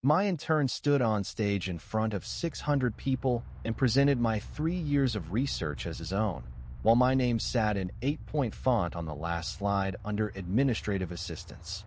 My intern stood on stage in front of 600 people and presented my 3 years of research as his own, while my name sat in 8-point font on the last slide under administrative assistance.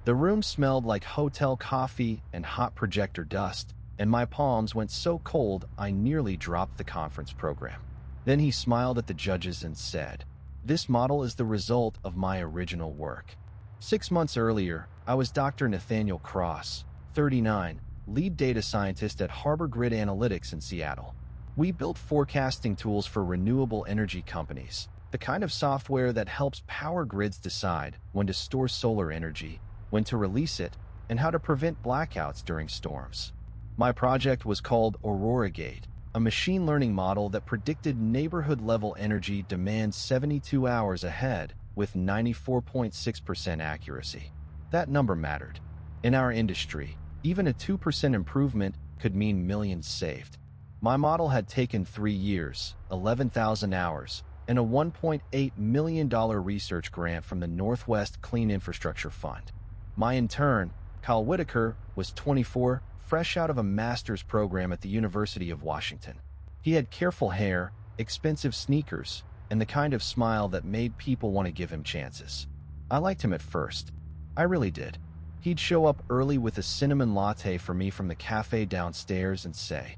The room smelled like hotel coffee and hot projector dust, and my palms went so cold I nearly dropped the conference program. Then he smiled at the judges and said, "This model is the result of my original work." 6 months earlier, I was Dr. Nathaniel Cross, 39, lead data scientist at Harbor Grid Analytics in Seattle. We built forecasting tools for renewable energy companies, the kind of software that helps power grids decide when to store solar energy, when to release it, and how to prevent blackouts during storms. My project was called AuroraGate, a machine learning model that predicted neighborhood-level energy demand 72 hours ahead with 94.6% accuracy. That number mattered. In our industry, even a 2% improvement could mean millions saved. My model had taken 3 years, 11,000 hours, and a $1.8 million research grant from the Northwest Clean Infrastructure Fund. My intern, Kyle Whitaker, was 24, fresh out of a master's program at the University of Washington. He had careful hair, expensive sneakers, and the kind of smile that made people want to give him chances. I liked him at first. I really did. He'd show up early with a cinnamon latte for me from the cafe downstairs and say,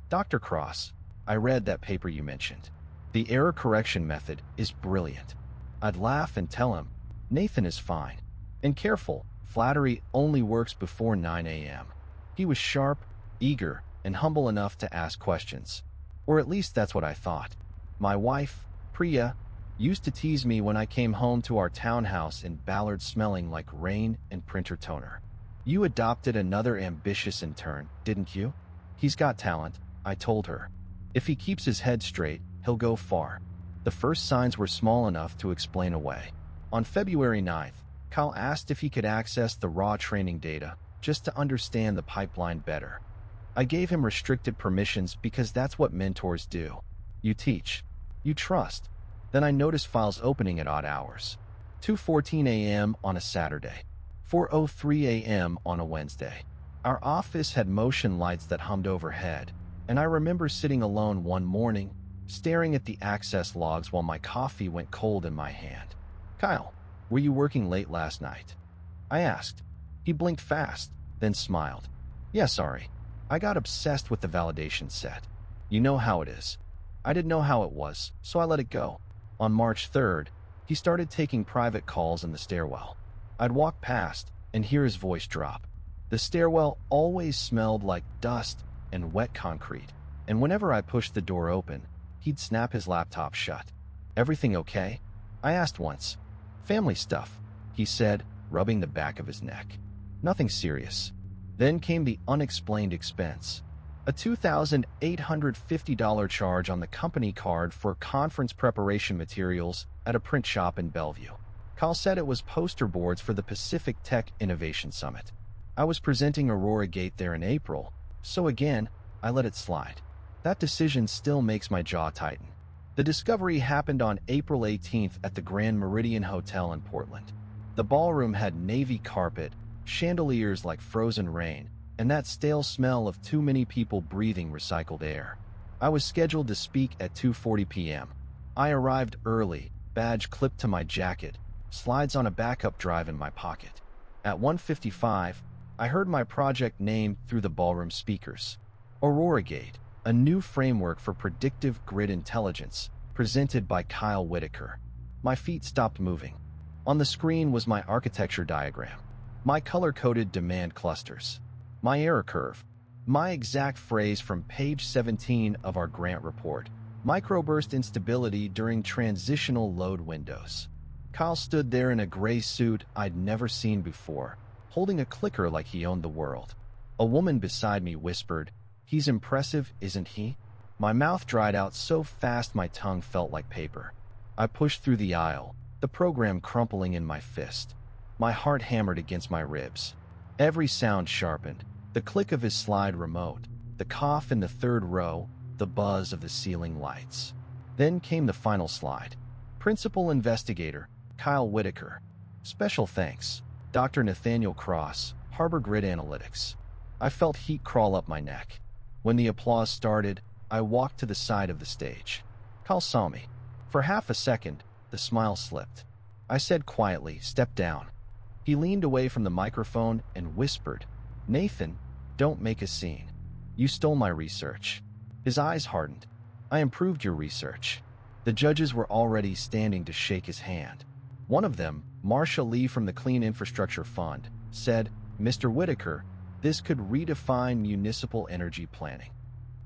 "Dr. Cross, I read that paper you mentioned. The error correction method is brilliant." I'd laugh and tell him, "Nathan is fine. And careful, flattery only works before 9 a.m. He was sharp, eager, and humble enough to ask questions. Or at least that's what I thought. My wife, Priya, used to tease me when I came home to our townhouse in Ballard smelling like rain and printer toner. "You adopted another ambitious intern, didn't you? He's got talent," I told her. "If he keeps his head straight, he'll go far." The first signs were small enough to explain away. On February 9th, Kyle asked if he could access the raw training data just to understand the pipeline better. I gave him restricted permissions because that's what mentors do. You teach. You trust. Then I noticed files opening at odd hours. 2:14 a.m. on a Saturday. 4:03 a.m. on a Wednesday. Our office had motion lights that hummed overhead, and I remember sitting alone one morning, staring at the access logs while my coffee went cold in my hand. "Kyle, were you working late last night?" I asked. He blinked fast, then smiled. "Yeah, sorry. I got obsessed with the validation set. You know how it is." I didn't know how it was, so I let it go. On March 3rd, he started taking private calls in the stairwell. I'd walk past and hear his voice drop. The stairwell always smelled like dust and wet concrete, and whenever I pushed the door open, he'd snap his laptop shut. "Everything okay?" I asked once. "Family stuff," he said, rubbing the back of his neck. "Nothing serious." Then came the unexplained expense. A $2,850 charge on the company card for conference preparation materials at a print shop in Bellevue. Kyle said it was poster boards for the Pacific Tech Innovation Summit. I was presenting AuroraGate there in April, so again, I let it slide. That decision still makes my jaw tighten. The discovery happened on April 18th at the Grand Meridian Hotel in Portland. The ballroom had navy carpet, chandeliers like frozen rain, and that stale smell of too many people breathing recycled air. I was scheduled to speak at 2:40 p.m. I arrived early, badge clipped to my jacket, slides on a backup drive in my pocket. At 1:55, I heard my project name through the ballroom speakers. AuroraGate, a new framework for predictive grid intelligence, presented by Kyle Whitaker. My feet stopped moving. On the screen was my architecture diagram, my color-coded demand clusters, my error curve, my exact phrase from page 17 of our grant report, microburst instability during transitional load windows. Kyle stood there in a gray suit I'd never seen before, holding a clicker like he owned the world. A woman beside me whispered, "He's impressive, isn't he?" My mouth dried out so fast my tongue felt like paper. I pushed through the aisle, the program crumpling in my fist. My heart hammered against my ribs. Every sound sharpened, the click of his slide remote, the cough in the third row, the buzz of the ceiling lights. Then came the final slide. Principal Investigator, Kyle Whitaker. Special thanks, Dr. Nathaniel Cross, Harbor Grid Analytics. I felt heat crawl up my neck. When the applause started, I walked to the side of the stage. Kyle saw me. For half a second, the smile slipped. I said quietly, "Step down." He leaned away from the microphone and whispered, "Nathan, don't make a scene. You stole my research." His eyes hardened. "I improved your research." The judges were already standing to shake his hand. One of them, Marcia Lee from the Clean Infrastructure Fund, said, "Mr. Whitaker, this could redefine municipal energy planning."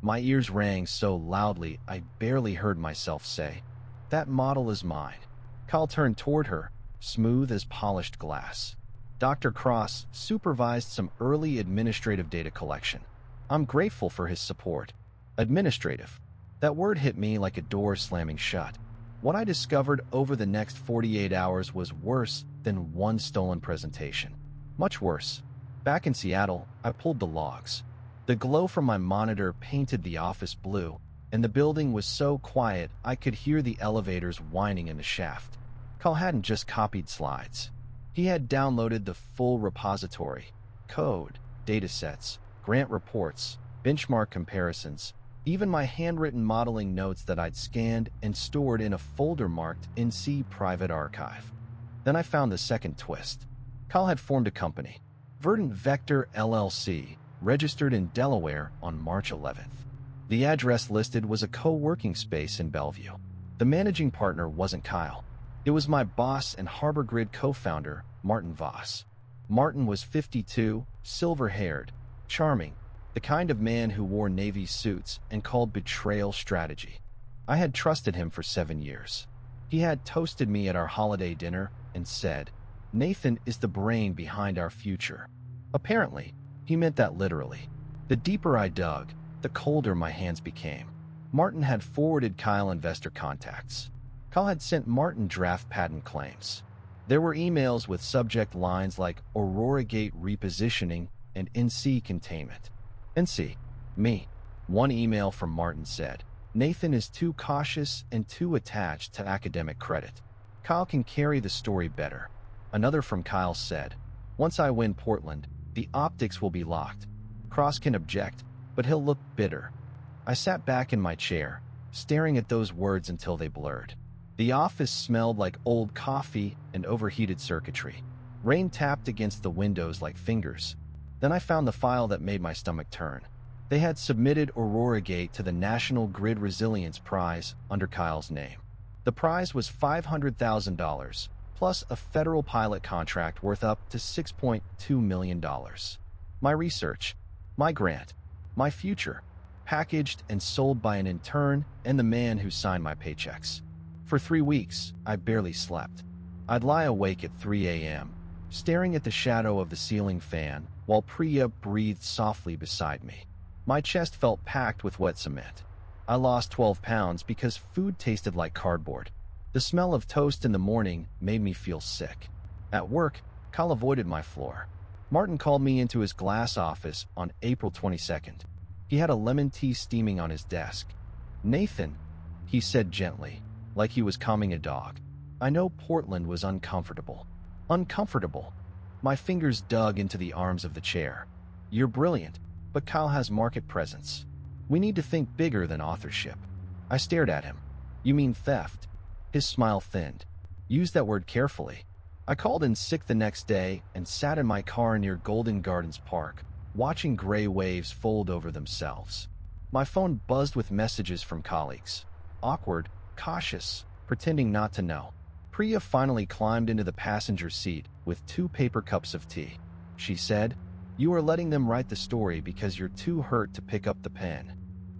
My ears rang so loudly I barely heard myself say, "That model is mine." Kyle turned toward her, smooth as polished glass. Dr. Cross supervised some early administrative data collection. I'm grateful for his support. Administrative. That word hit me like a door slamming shut. What I discovered over the next 48 hours was worse than one stolen presentation. Much worse. Back in Seattle, I pulled the logs. The glow from my monitor painted the office blue, and the building was so quiet I could hear the elevators whining in the shaft. Kyle hadn't just copied slides. He had downloaded the full repository: code, datasets, grant reports, benchmark comparisons, even my handwritten modeling notes that I'd scanned and stored in a folder marked NC Private Archive. Then I found the second twist. Kyle had formed a company, Verdant Vector LLC, registered in Delaware on March 11th. The address listed was a co-working space in Bellevue. The managing partner wasn't Kyle. It was my boss and Harbor Grid co-founder, Martin Voss. Martin was 52, silver-haired, charming, the kind of man who wore Navy suits and called betrayal strategy. I had trusted him for 7 years. He had toasted me at our holiday dinner and said, "Nathan is the brain behind our future." Apparently, he meant that literally. The deeper I dug, the colder my hands became. Martin had forwarded Kyle investor contacts. Kyle had sent Martin draft patent claims. There were emails with subject lines like Aurora Gate repositioning and NC containment. NC, me. One email from Martin said, "Nathan is too cautious and too attached to academic credit. Kyle can carry the story better." Another from Kyle said, "Once I win Portland, the optics will be locked. Cross can object, but he'll look bitter." I sat back in my chair, staring at those words until they blurred. The office smelled like old coffee and overheated circuitry. Rain tapped against the windows like fingers. Then I found the file that made my stomach turn. They had submitted Aurora Gate to the National Grid Resilience Prize under Kyle's name. The prize was $500,000, plus a federal pilot contract worth up to $6.2 million. My research, my grant, my future, packaged and sold by an intern and the man who signed my paychecks. For 3 weeks, I barely slept. I'd lie awake at 3 a.m., staring at the shadow of the ceiling fan while Priya breathed softly beside me. My chest felt packed with wet cement. I lost 12 pounds because food tasted like cardboard. The smell of toast in the morning made me feel sick. At work, Kyle avoided my floor. Martin called me into his glass office on April 22nd. He had a lemon tea steaming on his desk. "Nathan," he said gently, like he was calming a dog, "I know Portland was uncomfortable." Uncomfortable. My fingers dug into the arms of the chair. "You're brilliant, but Kyle has market presence. We need to think bigger than authorship." I stared at him. "You mean theft?" His smile thinned. "Use that word carefully." I called in sick the next day and sat in my car near Golden Gardens Park, watching gray waves fold over themselves. My phone buzzed with messages from colleagues. Awkward, cautious, pretending not to know. Priya finally climbed into the passenger seat with 2 paper cups of tea. She said, "You are letting them write the story because you're too hurt to pick up the pen."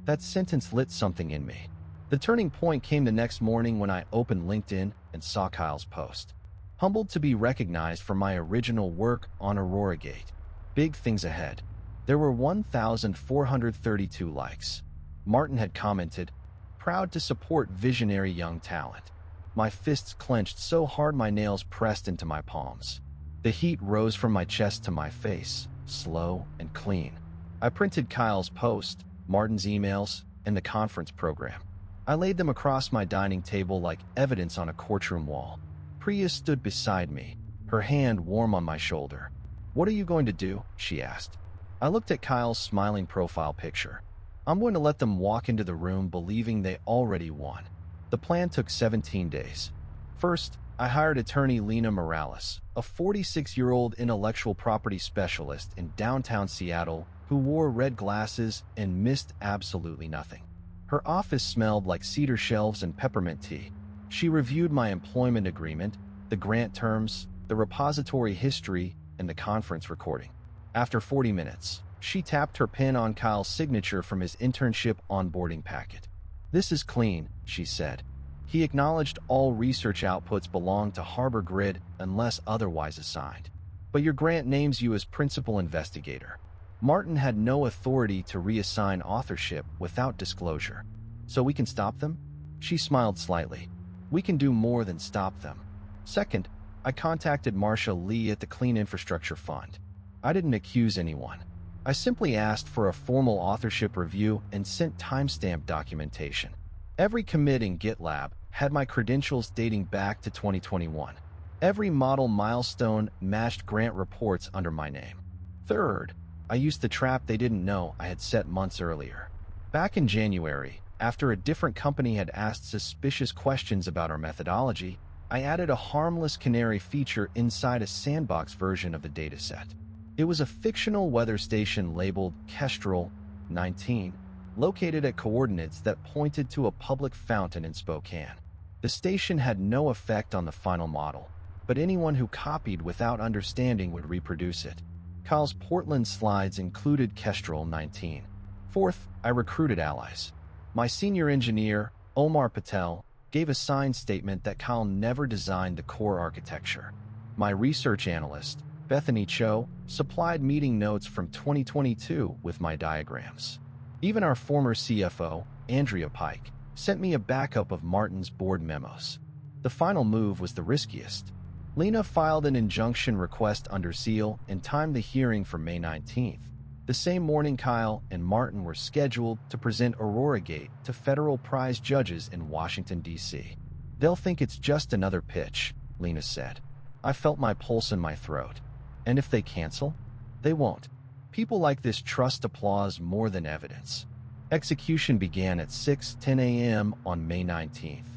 That sentence lit something in me. The turning point came the next morning when I opened LinkedIn and saw Kyle's post. Humbled to be recognized for my original work on Aurora Gate. Big things ahead. There were 1,432 likes. Martin had commented, "Proud to support visionary young talent." My fists clenched so hard my nails pressed into my palms. The heat rose from my chest to my face, slow and clean. I printed Kyle's post, Martin's emails, and the conference program. I laid them across my dining table like evidence on a courtroom wall. Priya stood beside me, her hand warm on my shoulder. "What are you going to do?" she asked. I looked at Kyle's smiling profile picture. I'm going to let them walk into the room believing they already won. The plan took 17 days. First, I hired attorney Lena Morales, a 46-year-old intellectual property specialist in downtown Seattle who wore red glasses and missed absolutely nothing. Her office smelled like cedar shelves and peppermint tea. She reviewed my employment agreement, the grant terms, the repository history, and the conference recording. After 40 minutes, she tapped her pen on Kyle's signature from his internship onboarding packet. "This is clean," she said. He acknowledged all research outputs belong to Harbor Grid unless otherwise assigned. But your grant names you as principal investigator. Martin had no authority to reassign authorship without disclosure. So we can stop them? She smiled slightly. We can do more than stop them. Second, I contacted Marcia Lee at the Clean Infrastructure Fund. I didn't accuse anyone. I simply asked for a formal authorship review and sent timestamp documentation. Every commit in GitLab had my credentials dating back to 2021. Every model milestone matched grant reports under my name. Third, I used the trap they didn't know I had set months earlier. Back in January, after a different company had asked suspicious questions about our methodology, I added a harmless canary feature inside a sandbox version of the dataset. It was a fictional weather station labeled Kestrel 19, located at coordinates that pointed to a public fountain in Spokane. The station had no effect on the final model, but anyone who copied without understanding would reproduce it. Kyle's Portland slides included Kestrel 19. Fourth, I recruited allies. My senior engineer, Omar Patel, gave a signed statement that Kyle never designed the core architecture. My research analyst, Bethany Cho, supplied meeting notes from 2022 with my diagrams. Even our former CFO, Andrea Pike, sent me a backup of Martin's board memos. The final move was the riskiest. Lena filed an injunction request under seal and timed the hearing for May 19th. The same morning, Kyle and Martin were scheduled to present Aurora Gate to federal prize judges in Washington, D.C. They'll think it's just another pitch, Lena said. I felt my pulse in my throat. And if they cancel? They won't. People like this trust applause more than evidence. Execution began at 6:10 a.m. on May 19th.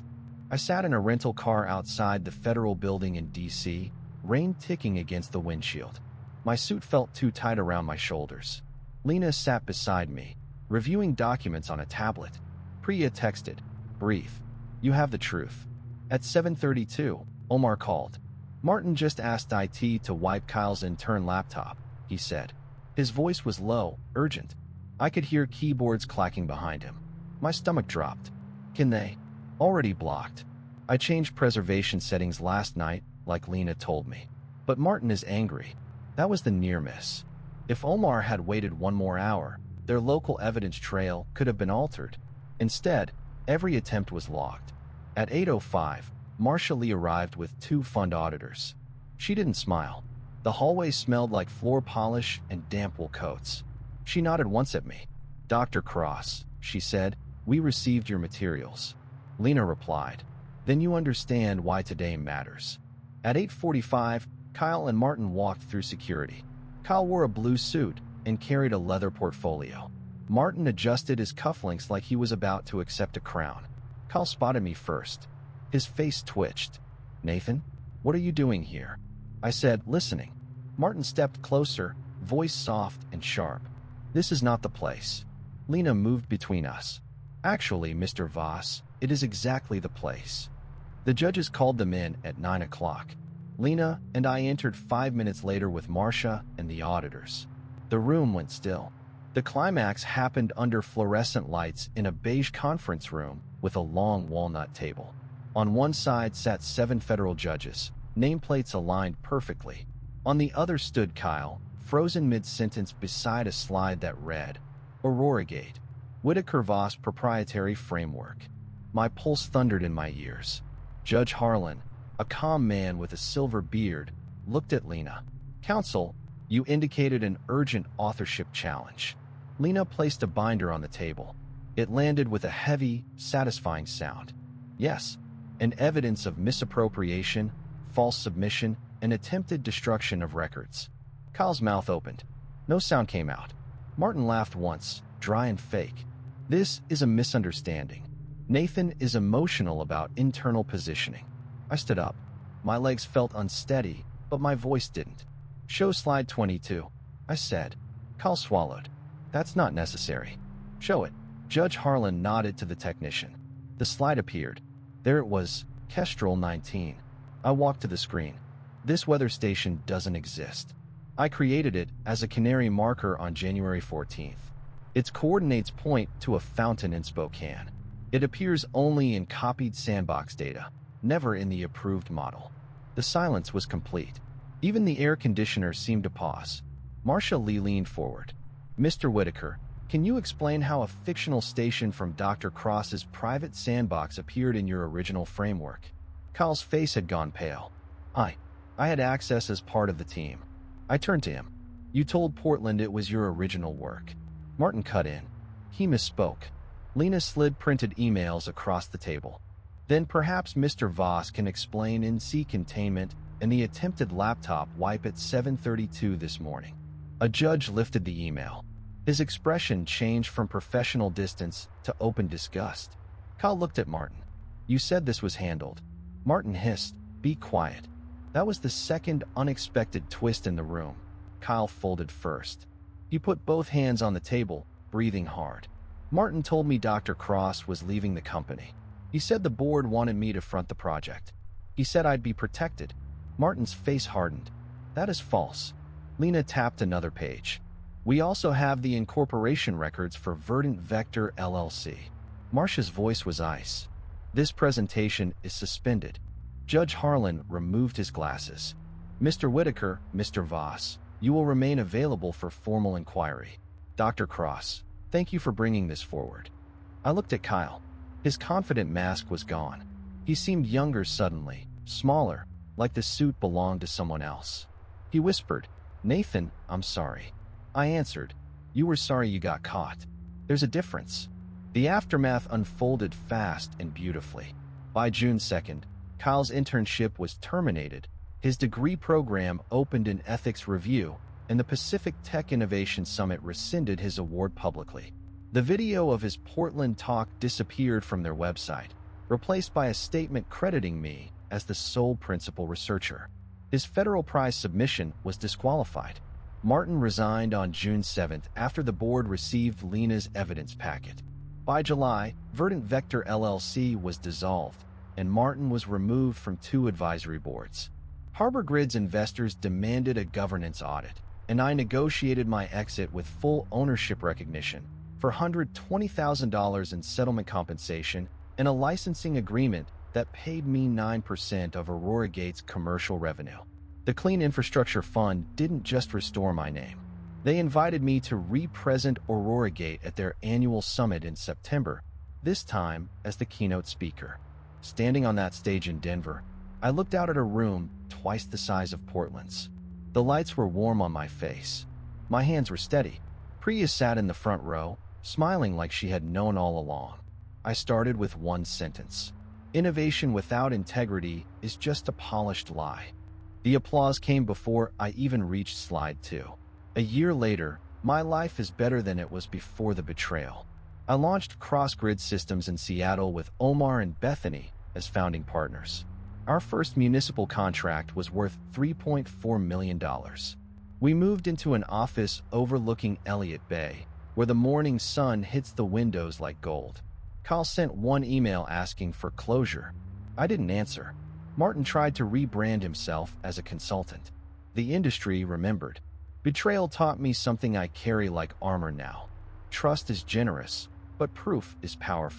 I sat in a rental car outside the federal building in D.C., rain ticking against the windshield. My suit felt too tight around my shoulders. Lena sat beside me, reviewing documents on a tablet. Priya texted, "Brief. You have the truth." At 7:32, Omar called. "Martin just asked IT to wipe Kyle's intern laptop," he said. His voice was low, urgent. I could hear keyboards clacking behind him. My stomach dropped. "Can they?" "Already blocked. I changed preservation settings last night, like Lena told me. But Martin is angry." That was the near miss. If Omar had waited one more hour, their local evidence trail could have been altered. Instead, every attempt was logged. At 8:05, Marcia Lee arrived with 2 fund auditors. She didn't smile. The hallway smelled like floor polish and damp wool coats. She nodded once at me. "Dr. Cross," she said, "we received your materials." Lena replied, "Then you understand why today matters." At 8:45, Kyle and Martin walked through security. Kyle wore a blue suit and carried a leather portfolio. Martin adjusted his cufflinks like he was about to accept a crown. Kyle spotted me first. His face twitched. "Nathan, what are you doing here?" I said, listening. Martin stepped closer, voice soft and sharp. "This is not the place." Lena moved between us. "Actually, Mr. Voss, it is exactly the place." The judges called them in at 9 o'clock. Lena and I entered 5 minutes later with Marcia and the auditors. The room went still. The climax happened under fluorescent lights in a beige conference room with a long walnut table. On one side sat 7 federal judges, nameplates aligned perfectly. On the other stood Kyle, frozen mid-sentence beside a slide that read, "Aurora Gate, Whitaker Voss Proprietary Framework." My pulse thundered in my ears. Judge Harlan, a calm man with a silver beard, looked at Lena. "Counsel, you indicated an urgent authorship challenge." Lena placed a binder on the table. It landed with a heavy, satisfying sound. "Yes, an evidence of misappropriation, false submission, and attempted destruction of records." Kyle's mouth opened. No sound came out. Martin laughed once, dry and fake. This is a misunderstanding. Nathan is emotional about internal positioning. I stood up. My legs felt unsteady, but my voice didn't. Show slide 22, I said. Kyle swallowed. That's not necessary. Show it. Judge Harlan nodded to the technician. The slide appeared. There it was, Kestrel 19. I walked to the screen. This weather station doesn't exist. I created it as a canary marker on January 14th. Its coordinates point to a fountain in Spokane. It appears only in copied sandbox data, never in the approved model. The silence was complete. Even the air conditioner seemed to pause. Marcia Lee leaned forward. Mr. Whitaker, can you explain how a fictional station from Dr. Cross's private sandbox appeared in your original framework? Kyle's face had gone pale. I had access as part of the team. I turned to him. You told Portland it was your original work. Martin cut in. He misspoke. Lena slid printed emails across the table. Then perhaps Mr. Voss can explain NC containment and the attempted laptop wipe at 7:32 this morning. A judge lifted the email. His expression changed from professional distance to open disgust. Kyle looked at Martin. You said this was handled. Martin hissed, be quiet. That was the second unexpected twist in the room. Kyle folded first. He put both hands on the table, breathing hard. Martin told me Dr. Cross was leaving the company. He said the board wanted me to front the project. He said I'd be protected. Martin's face hardened. That is false. Lena tapped another page. We also have the incorporation records for Verdant Vector LLC. Marcia's voice was ice. This presentation is suspended. Judge Harlan removed his glasses. Mr. Whitaker, Mr. Voss, you will remain available for formal inquiry. Dr. Cross, thank you for bringing this forward. I looked at Kyle. His confident mask was gone. He seemed younger suddenly, smaller, like the suit belonged to someone else. He whispered, Nathan, I'm sorry. I answered, you were sorry you got caught. There's a difference. The aftermath unfolded fast and beautifully. By June 2nd, Kyle's internship was terminated, his degree program opened an ethics review, and the Pacific Tech Innovation Summit rescinded his award publicly. The video of his Portland talk disappeared from their website, replaced by a statement crediting me as the sole principal researcher. His federal prize submission was disqualified. Martin resigned on June 7th after the board received Lena's evidence packet. By July, Verdant Vector LLC was dissolved, and Martin was removed from 2 advisory boards. Harbor Grid's investors demanded a governance audit, and I negotiated my exit with full ownership recognition for $120,000 in settlement compensation and a licensing agreement that paid me 9% of Aurora Gate's commercial revenue. The Clean Infrastructure Fund didn't just restore my name. They invited me to represent Aurora Gate at their annual summit in September, this time as the keynote speaker. Standing on that stage in Denver, I looked out at a room twice the size of Portland's. The lights were warm on my face. My hands were steady. Priya sat in the front row, smiling like she had known all along. I started with one sentence. Innovation without integrity is just a polished lie. The applause came before I even reached slide 2. A year later, my life is better than it was before the betrayal. I launched Cross Grid Systems in Seattle with Omar and Bethany as founding partners. Our first municipal contract was worth $3.4 million. We moved into an office overlooking Elliott Bay, where the morning sun hits the windows like gold. Kyle sent one email asking for closure. I didn't answer. Martin tried to rebrand himself as a consultant. The industry remembered. Betrayal taught me something I carry like armor now. Trust is generous, but proof is powerful.